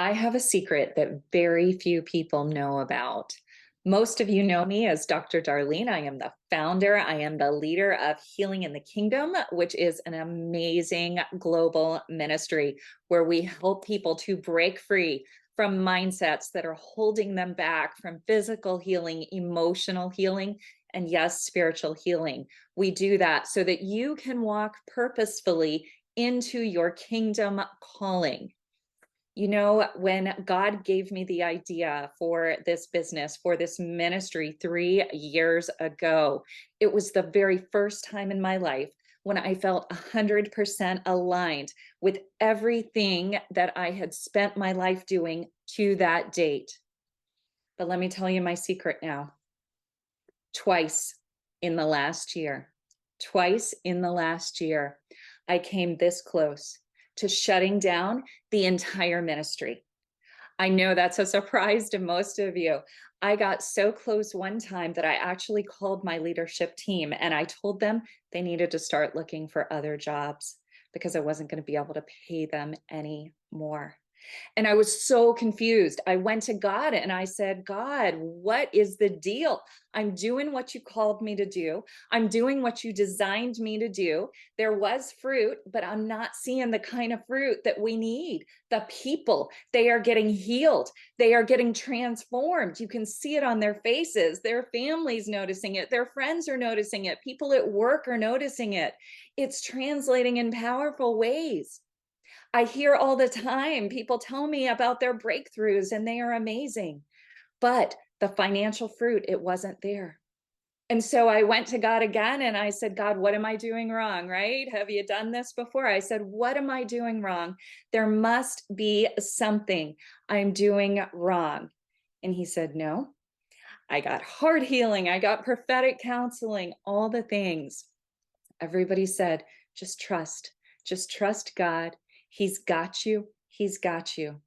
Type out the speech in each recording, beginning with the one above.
I have a secret that very few people know about. Most of you know me as Dr. Darlene. I am the founder, I am the leader of Healing in the Kingdom, which is an amazing global ministry where we help people to break free from mindsets that are holding them back from physical healing, emotional healing, and yes, spiritual healing. We do that so that you can walk purposefully into your kingdom calling. You know, when God gave me the idea for this business, for this ministry 3 years ago, it was the very first time in my life when I felt 100% aligned with everything that I had spent my life doing to that date. But let me tell you my secret now. Twice in the last year, twice in the last year, I came this close to shutting down the entire ministry. I know that's a surprise to most of you. I got so close one time that I actually called my leadership team and I told them they needed to start looking for other jobs because I wasn't going to be able to pay them anymore. And I was so confused. I went to God and I said, God, what is the deal? I'm doing what you called me to do. I'm doing what you designed me to do. There was fruit, but I'm not seeing the kind of fruit that we need. The people, they are getting healed. They are getting transformed. You can see it on their faces. Their families noticing it. Their friends are noticing it. People at work are noticing it. It's translating in powerful ways. I hear all the time people tell me about their breakthroughs and they are amazing, but the financial fruit, it wasn't there. And so I went to God again and I said, God, what am I doing wrong? Right? Have you done this before? I said, what am I doing wrong? There must be something I'm doing wrong. And he said, no, I got heart healing. I got prophetic counseling, all the things. Everybody said, just trust God. He's got you. He's got you.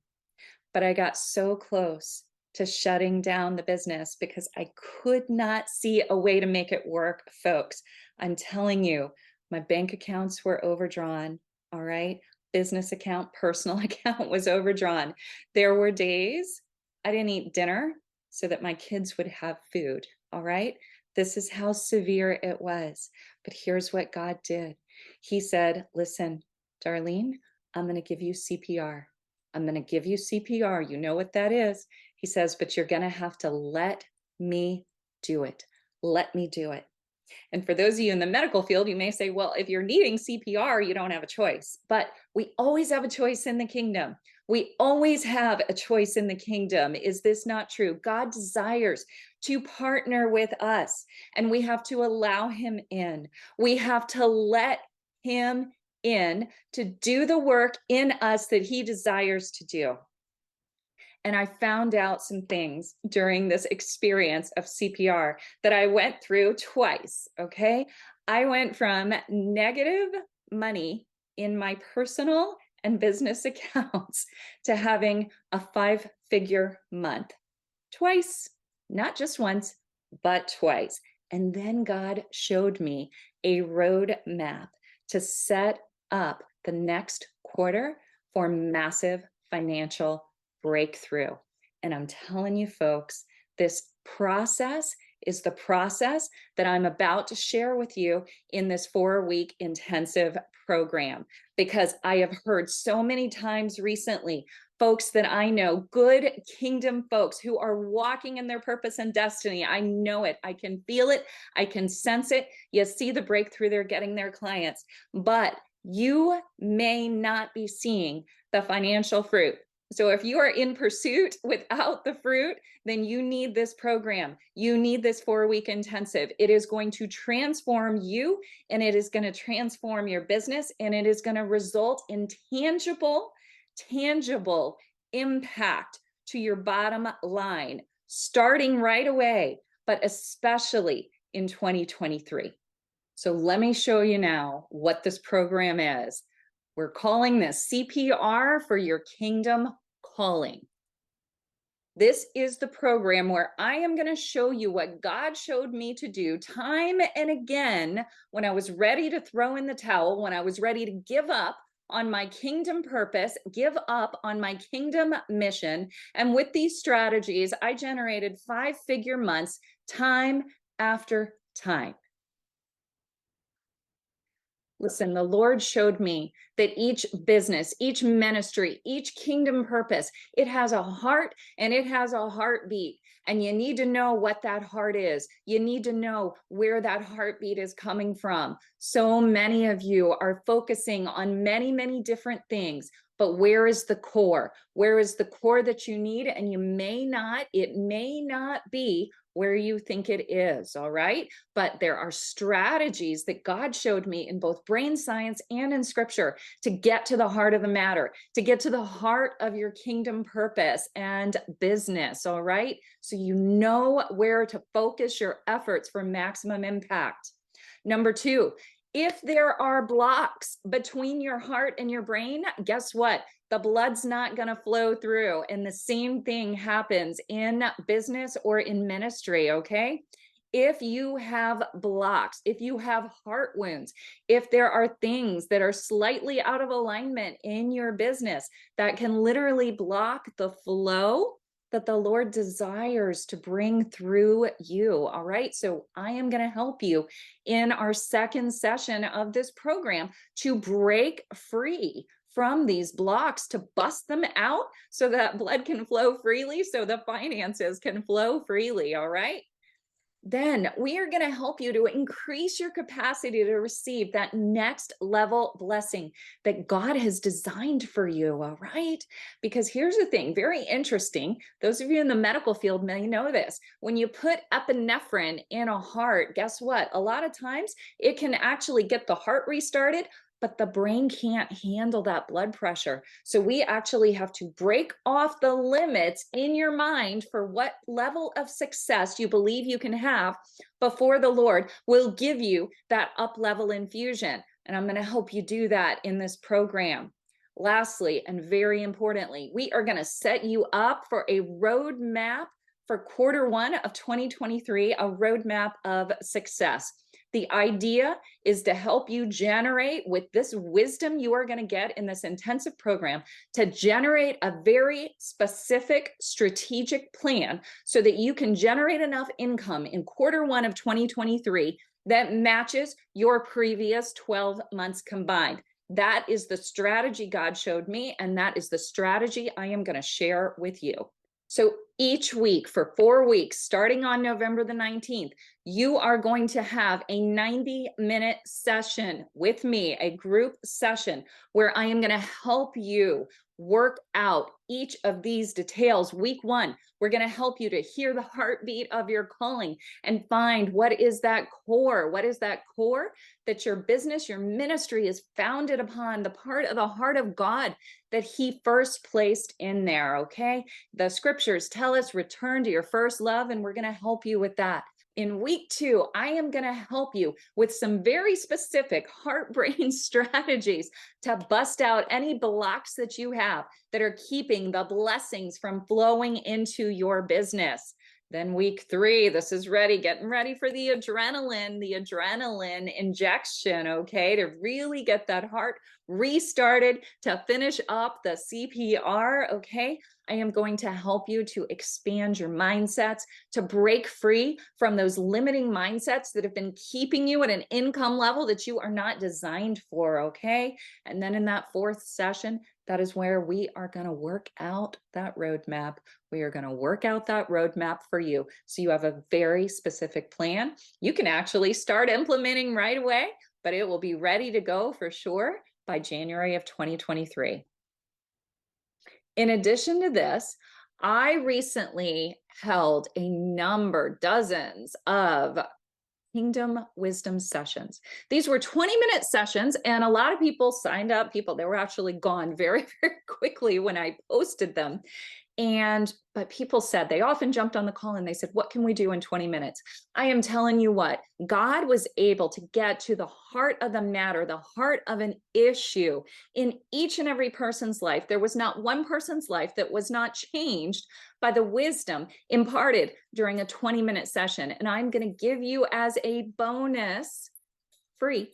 But I got so close to shutting down the business because I could not see a way to make it work, folks. I'm telling you, my bank accounts were overdrawn. All right. Business account, personal account was overdrawn. There were days I didn't eat dinner so that my kids would have food. All right. This is how severe it was. But here's what God did. He said, listen, Darlene, I'm going to give you CPR. I'm going to give you CPR. You know what that is. He says, but you're going to have to let me do it. Let me do it. And for those of you in the medical field, you may say, well, if you're needing CPR, you don't have a choice. But we always have a choice in the kingdom. We always have a choice in the kingdom. Is this not true? God desires to partner with us, and we have to allow him in. We have to let him in to do the work in us that he desires to do. And I found out some things during this experience of CPR that I went through twice. Okay. I went from negative money in my personal and business accounts to having a 5-figure month twice, not just once, but twice. And then God showed me a roadmap to set up the next quarter for massive financial breakthrough. And I'm telling you, folks, this process is the process that I'm about to share with you in this 4-week intensive program, because I have heard so many times recently, folks that I know, good kingdom folks who are walking in their purpose and destiny. I know it. I can feel it. I can sense it. You see the breakthrough they're getting their clients, but you may not be seeing the financial fruit. So if you are in pursuit without the fruit, then you need this program. You need this 4-week intensive. It is going to transform you, and it is going to transform your business, and it is going to result in tangible impact to your bottom line, starting right away, but especially in 2023. So let me show you now what this program is. We're calling this CPR for your kingdom calling. This is the program where I am going to show you what God showed me to do time and again when I was ready to throw in the towel, when I was ready to give up on my kingdom purpose, give up on my kingdom mission. And with these strategies, I generated 5-figure months time after time. Listen, the Lord showed me that each business, each ministry, each kingdom purpose, it has a heart and it has a heartbeat. And you need to know what that heart is. You need to know where that heartbeat is coming from. So many of you are focusing on many, many different things. But where is the core? Where is the core that you need? And it may not be where you think it is, all right? But there are strategies that God showed me in both brain science and in scripture to get to the heart of the matter, to get to the heart of your kingdom purpose and business, all right? So you know where to focus your efforts for maximum impact. Number 2, if there are blocks between your heart and your brain, guess what? The blood's not going to flow through. And the same thing happens in business or in ministry, okay? If you have blocks, if you have heart wounds, if there are things that are slightly out of alignment in your business that can literally block the flow that the Lord desires to bring through you. All right. So I am going to help you in our second session of this program to break free from these blocks, to bust them out so that blood can flow freely, so the finances can flow freely. All right. Then we are going to help you to increase your capacity to receive that next level blessing that God has designed for you. All right. Because here's the thing, very interesting. Those of you in the medical field may know this. When you put epinephrine in a heart, guess what? A lot of times it can actually get the heart restarted, but the brain can't handle that blood pressure. So we actually have to break off the limits in your mind for what level of success you believe you can have before the Lord will give you that up-level infusion. And I'm going to help you do that in this program. Lastly, and very importantly, we are going to set you up for a roadmap for Q1 of 2023, a roadmap of success. The idea is to help you generate, with this wisdom you are going to get in this intensive program, to generate a very specific strategic plan so that you can generate enough income in Q1 of 2023 that matches your previous 12 months combined. That is the strategy God showed me, and that is the strategy I am going to share with you. So each week for 4 weeks, starting on November the 19th, you are going to have a 90-minute session with me, a group session where I am going to help you work out each of these details. Week 1, we're going to help you to hear the heartbeat of your calling and find what is that core. What is that core that your business, your ministry is founded upon, the part of the heart of God that He first placed in there, okay? The scriptures tell us return to your first love, and we're going to help you with that. In week 2, I am going to help you with some very specific heart-brain strategies to bust out any blocks that you have that are keeping the blessings from flowing into your business. Then week 3, this is getting ready for the adrenaline injection, okay, to really get that heart restarted, to finish up the CPR, okay? I am going to help you to expand your mindsets, to break free from those limiting mindsets that have been keeping you at an income level that you are not designed for, okay? And then in that 4th session, that is where we are going to work out that roadmap. We are going to work out that roadmap for you. So you have a very specific plan. You can actually start implementing right away, but it will be ready to go for sure by January of 2023. In addition to this, I recently held dozens of Kingdom Wisdom sessions. These were 20-minute sessions, and a lot of people signed up. They were actually gone very, very quickly when I posted them. But people said, they often jumped on the call and they said, what can we do in 20 minutes? I am telling you what, God was able to get to the heart of the matter, the heart of an issue in each and every person's life. There was not one person's life that was not changed by the wisdom imparted during a 20-minute session. And I'm going to give you as a bonus free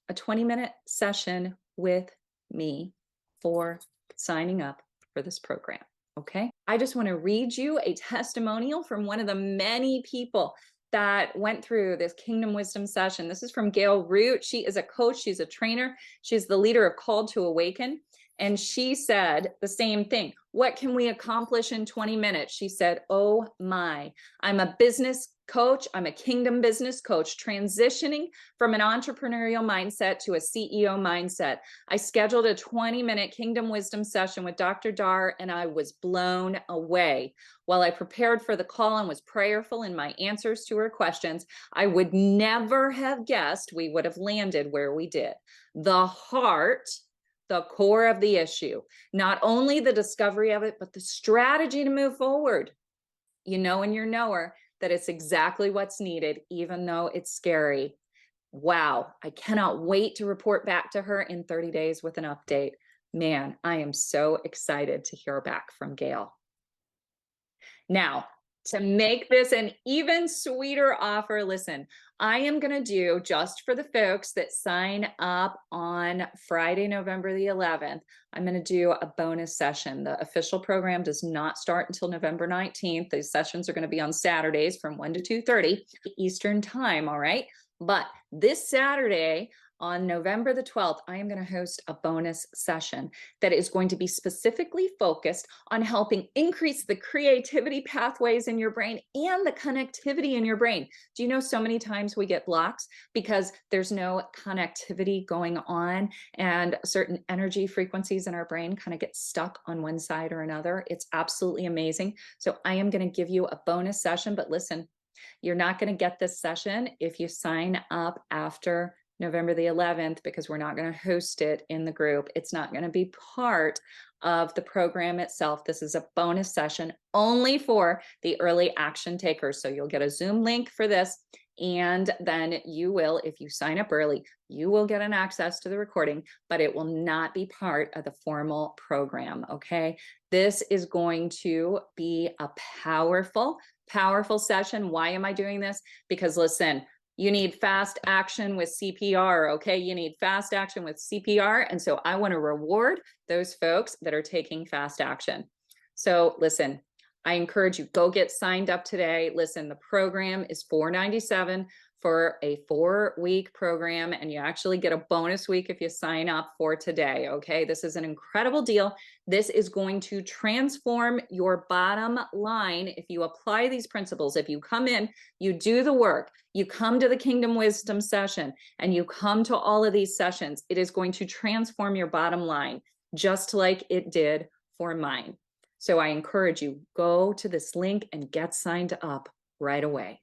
a 20-minute session with me for signing up for this program. Okay. I just want to read you a testimonial from one of the many people that went through this Kingdom Wisdom session. This is from Gail Root. She is a coach, she's a trainer, she's the leader of Called to Awaken. And she said the same thing. What can we accomplish in 20 minutes? She said, oh my, I'm a business coach. I'm a kingdom business coach, transitioning from an entrepreneurial mindset to a CEO mindset. I scheduled a 20-minute Kingdom Wisdom session with Dr. Dar, and I was blown away. While I prepared for the call and was prayerful in my answers to her questions, I would never have guessed we would have landed where we did. The heart, the core of the issue, not only the discovery of it, but the strategy to move forward. You know in your knower that it's exactly what's needed, even though it's scary. Wow, I cannot wait to report back to her in 30 days with an update. Man, I am so excited to hear back from Gail. Now, to make this an even sweeter offer, listen, I am going to do, just for the folks that sign up on Friday, November the 11th, I'm going to do a bonus session. The official program does not start until November 19th. These sessions are going to be on Saturdays from 1 to 2:30 Eastern time, all right? But this Saturday, on November the 12th, I am going to host a bonus session that is going to be specifically focused on helping increase the creativity pathways in your brain and the connectivity in your brain. Do you know so many times we get blocks because there's no connectivity going on, and certain energy frequencies in our brain kind of get stuck on one side or another? It's absolutely amazing. So I am going to give you a bonus session, but listen, you're not going to get this session if you sign up after November the 11th, because we're not going to host it in the group. It's not going to be part of the program itself. This is a bonus session only for the early action takers. So you'll get a Zoom link for this, and then you will, if you sign up early, you will get an access to the recording, but it will not be part of the formal program. Okay. This is going to be a powerful, powerful session. Why am I doing this? Because listen, you need fast action with CPR, okay? You need fast action with CPR. And so I want to reward those folks that are taking fast action. So listen, I encourage you, go get signed up today. Listen, the program is $497 for a 4-week program, and you actually get a bonus week if you sign up for today, okay? This is an incredible deal. This is going to transform your bottom line if you apply these principles. If you come in, you do the work, you come to the Kingdom Wisdom session, and you come to all of these sessions, it is going to transform your bottom line, just like it did for mine. So I encourage you, go to this link and get signed up right away.